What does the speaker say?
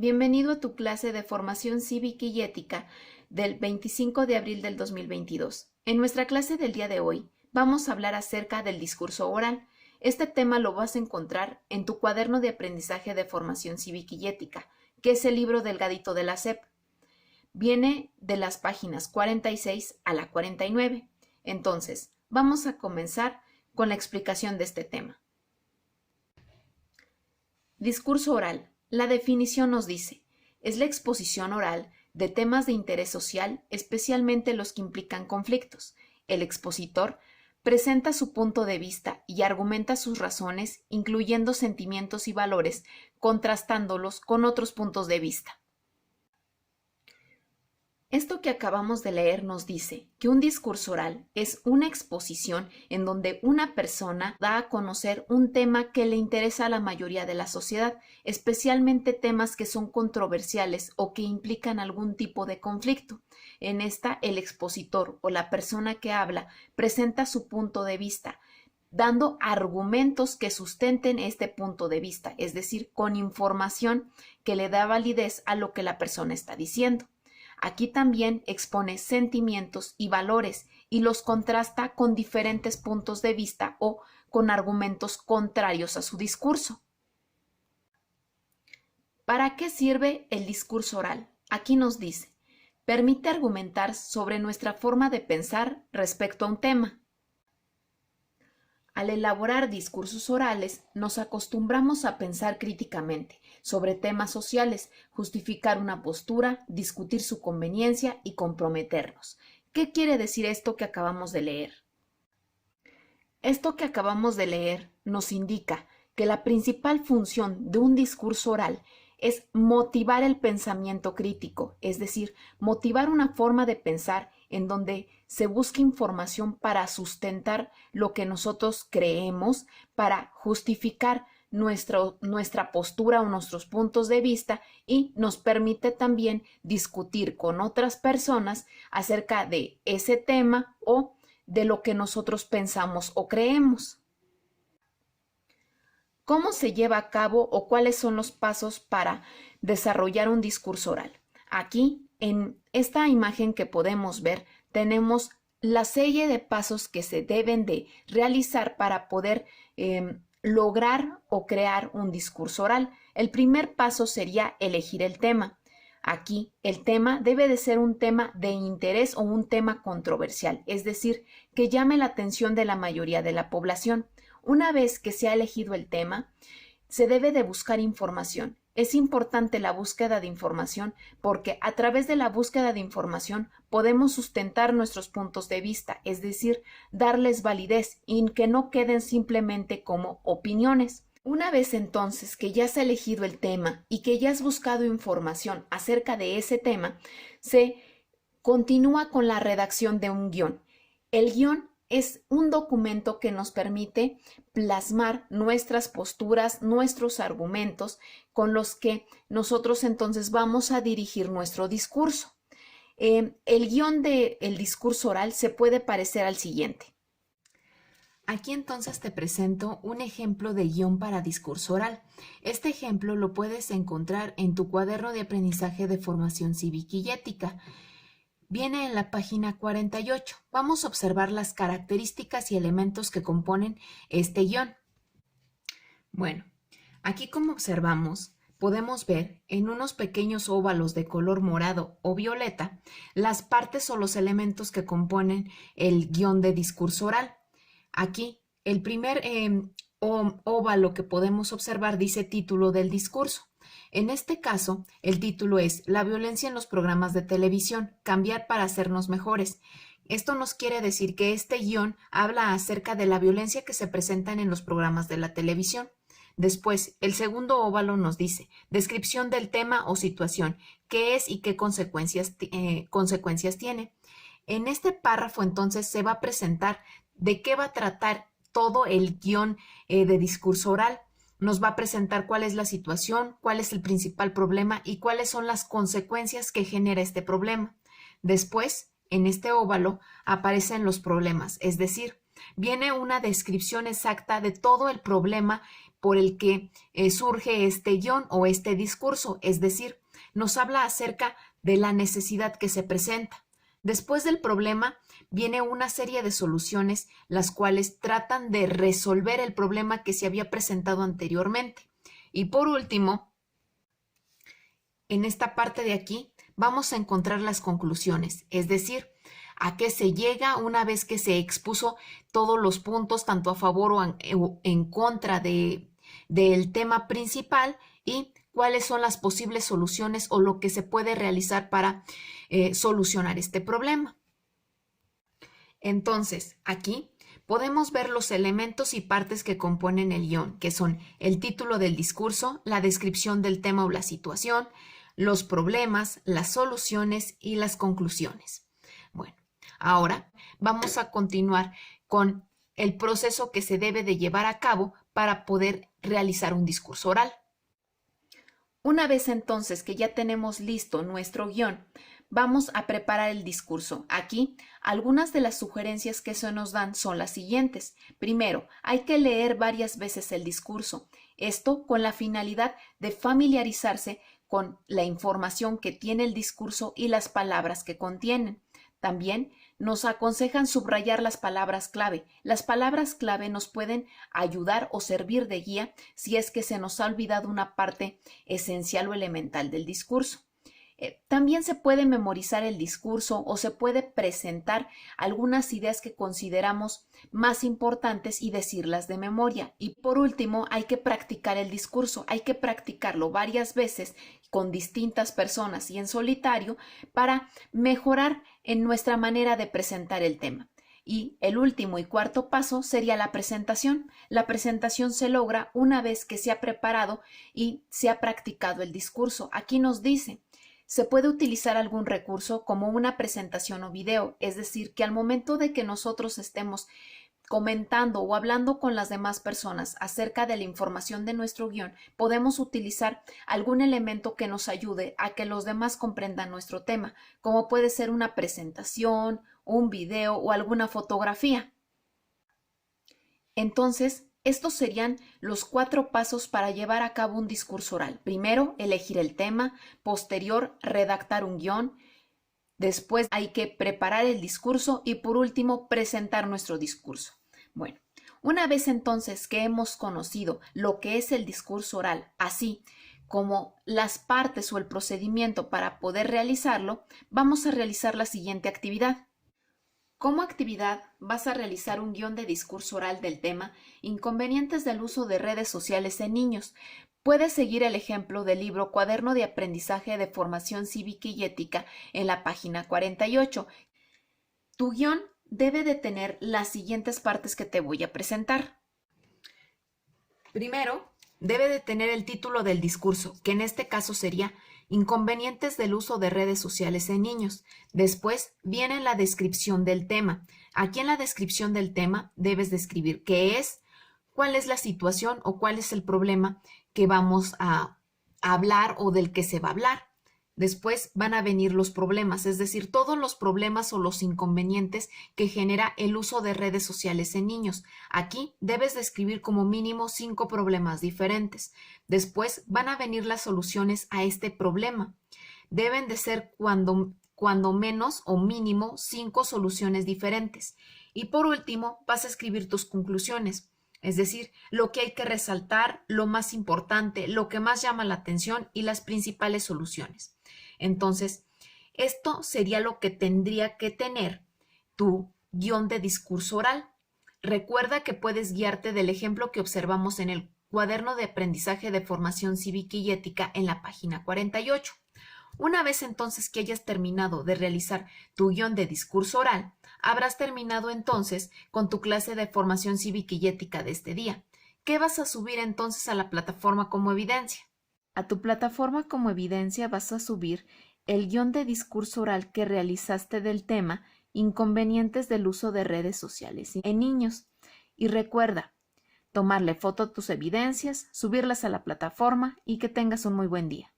Bienvenido a tu clase de formación cívica y ética del 25 de abril del 2022. En nuestra clase del día de hoy vamos a hablar acerca del discurso oral. Este tema lo vas a encontrar en tu cuaderno de aprendizaje de formación cívica y ética, que es el libro delgadito de la SEP. Viene de las páginas 46 a la 49. Entonces, vamos a comenzar con la explicación de este tema. Discurso oral. La definición nos dice, es la exposición oral de temas de interés social, especialmente los que implican conflictos. El expositor presenta su punto de vista y argumenta sus razones, incluyendo sentimientos y valores, contrastándolos con otros puntos de vista. Esto que acabamos de leer nos dice que un discurso oral es una exposición en donde una persona da a conocer un tema que le interesa a la mayoría de la sociedad, especialmente temas que son controversiales o que implican algún tipo de conflicto. En esta, el expositor o la persona que habla presenta su punto de vista, dando argumentos que sustenten este punto de vista, es decir, con información que le da validez a lo que la persona está diciendo. Aquí también expone sentimientos y valores y los contrasta con diferentes puntos de vista o con argumentos contrarios a su discurso. ¿Para qué sirve el discurso oral? Aquí nos dice, permite argumentar sobre nuestra forma de pensar respecto a un tema. Al elaborar discursos orales, nos acostumbramos a pensar críticamente sobre temas sociales, justificar una postura, discutir su conveniencia y comprometernos. ¿Qué quiere decir esto que acabamos de leer? Esto que acabamos de leer nos indica que la principal función de un discurso oral es motivar el pensamiento crítico, es decir, motivar una forma de pensar en donde se busca información para sustentar lo que nosotros creemos, para justificar nuestra postura o nuestros puntos de vista y nos permite también discutir con otras personas acerca de ese tema o de lo que nosotros pensamos o creemos. ¿Cómo se lleva a cabo o cuáles son los pasos para desarrollar un discurso oral? Aquí, en esta imagen que podemos ver, tenemos la serie de pasos que se deben de realizar para poder lograr o crear un discurso oral. El primer paso sería elegir el tema. Aquí el tema debe de ser un tema de interés o un tema controversial, es decir, que llame la atención de la mayoría de la población. Una vez que se ha elegido el tema, se debe de buscar información. Es importante la búsqueda de información porque a través de la búsqueda de información podemos sustentar nuestros puntos de vista, es decir, darles validez y que no queden simplemente como opiniones. Una vez entonces que ya se ha elegido el tema y que ya has buscado información acerca de ese tema, se continúa con la redacción de un guión. El guión es un documento que nos permite plasmar nuestras posturas, nuestros argumentos con los que nosotros entonces vamos a dirigir nuestro discurso. El guión del discurso oral se puede parecer al siguiente. Aquí entonces te presento un ejemplo de guión para discurso oral. Este ejemplo lo puedes encontrar en tu cuaderno de aprendizaje de formación cívica y ética. Viene en la página 48. Vamos a observar las características y elementos que componen este guión. Bueno, aquí como observamos, podemos ver en unos pequeños óvalos de color morado o violeta las partes o los elementos que componen el guión de discurso oral. Aquí, el primer óvalo que podemos observar dice título del discurso. En este caso, el título es La violencia en los programas de televisión, cambiar para hacernos mejores. Esto nos quiere decir que este guión habla acerca de la violencia que se presentan en los programas de la televisión. Después, el segundo óvalo nos dice descripción del tema o situación, qué es y qué consecuencias tiene. En este párrafo entonces se va a presentar de qué va a tratar todo el guión de discurso oral. Nos va a presentar cuál es la situación, cuál es el principal problema y cuáles son las consecuencias que genera este problema. Después, en este óvalo, aparecen los problemas, es decir, viene una descripción exacta de todo el problema por el que surge este guión o este discurso, es decir, nos habla acerca de la necesidad que se presenta. Después del problema viene una serie de soluciones, las cuales tratan de resolver el problema que se había presentado anteriormente. Y por último, en esta parte de aquí, vamos a encontrar las conclusiones, es decir, a qué se llega una vez que se expuso todos los puntos, tanto a favor o en contra del tema principal, y cuáles son las posibles soluciones o lo que se puede realizar para solucionar este problema. Entonces, aquí podemos ver los elementos y partes que componen el guión, que son el título del discurso, la descripción del tema o la situación, los problemas, las soluciones y las conclusiones. Bueno, ahora vamos a continuar con el proceso que se debe de llevar a cabo para poder realizar un discurso oral. Una vez entonces que ya tenemos listo nuestro guión, vamos a preparar el discurso. Aquí, algunas de las sugerencias que se nos dan son las siguientes. Primero, hay que leer varias veces el discurso. Esto con la finalidad de familiarizarse con la información que tiene el discurso y las palabras que contienen. También nos aconsejan subrayar las palabras clave. Las palabras clave nos pueden ayudar o servir de guía si es que se nos ha olvidado una parte esencial o elemental del discurso. También se puede memorizar el discurso o se puede presentar algunas ideas que consideramos más importantes y decirlas de memoria. Y por último, hay que practicar el discurso, hay que practicarlo varias veces con distintas personas y en solitario para mejorar en nuestra manera de presentar el tema. Y el último y cuarto paso sería la presentación. La presentación se logra una vez que se ha preparado y se ha practicado el discurso. Aquí nos dice: se puede utilizar algún recurso como una presentación o video, es decir, que al momento de que nosotros estemos comentando o hablando con las demás personas acerca de la información de nuestro guión, podemos utilizar algún elemento que nos ayude a que los demás comprendan nuestro tema, como puede ser una presentación, un video o alguna fotografía. Entonces, estos serían los 4 pasos para llevar a cabo un discurso oral. Primero, elegir el tema. Posterior, redactar un guión. Después hay que preparar el discurso y por último, presentar nuestro discurso. Bueno, una vez entonces que hemos conocido lo que es el discurso oral, así como las partes o el procedimiento para poder realizarlo, vamos a realizar la siguiente actividad. Como actividad, vas a realizar un guión de discurso oral del tema Inconvenientes del uso de redes sociales en niños. Puedes seguir el ejemplo del libro Cuaderno de Aprendizaje de Formación Cívica y Ética en la página 48. Tu guión debe de tener las siguientes partes que te voy a presentar. Primero, debe de tener el título del discurso, que en este caso sería Inconvenientes del uso de redes sociales en niños. Después viene la descripción del tema. Aquí en la descripción del tema debes describir qué es, cuál es la situación o cuál es el problema que vamos a hablar o del que se va a hablar. Después van a venir los problemas, es decir, todos los problemas o los inconvenientes que genera el uso de redes sociales en niños. Aquí debes describir como mínimo 5 problemas diferentes. Después van a venir las soluciones a este problema. Deben de ser cuando menos o mínimo 5 soluciones diferentes. Y por último, vas a escribir tus conclusiones. Es decir, lo que hay que resaltar, lo más importante, lo que más llama la atención y las principales soluciones. Entonces, esto sería lo que tendría que tener tu guión de discurso oral. Recuerda que puedes guiarte del ejemplo que observamos en el Cuaderno de Aprendizaje de Formación Cívica y Ética en la página 48. Una vez entonces que hayas terminado de realizar tu guión de discurso oral, habrás terminado entonces con tu clase de formación cívica y ética de este día. ¿Qué vas a subir entonces a la plataforma como evidencia? A tu plataforma como evidencia vas a subir el guión de discurso oral que realizaste del tema Inconvenientes del uso de redes sociales en niños. Y recuerda, tomarle foto a tus evidencias, subirlas a la plataforma y que tengas un muy buen día.